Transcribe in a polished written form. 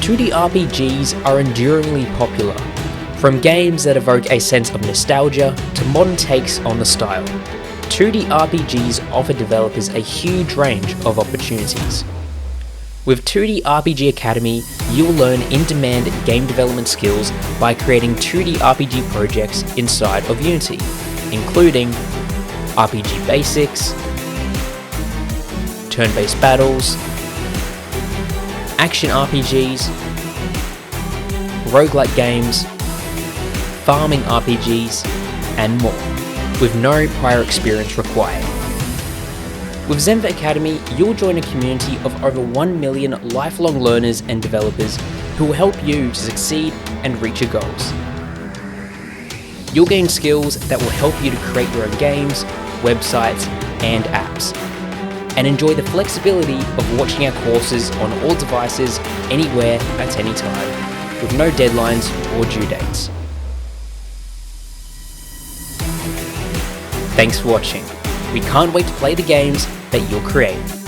2D RPGs are enduringly popular, from games that evoke a sense of nostalgia to modern takes on the style. 2D RPGs offer developers a huge range of opportunities. With 2D RPG Academy, you'll learn in-demand game development skills by creating 2D RPG projects inside of Unity, including RPG basics, turn-based battles, action RPGs, roguelike games, farming RPGs, and more, with no prior experience required. With Zenva Academy, you'll join a community of over 1 million lifelong learners and developers who will help you to succeed and reach your goals. You'll gain skills that will help you to create your own games, websites, and apps, and enjoy the flexibility of watching our courses on all devices, anywhere, at any time, with no deadlines or due dates. Thanks for watching. We can't wait to play the games that you'll create.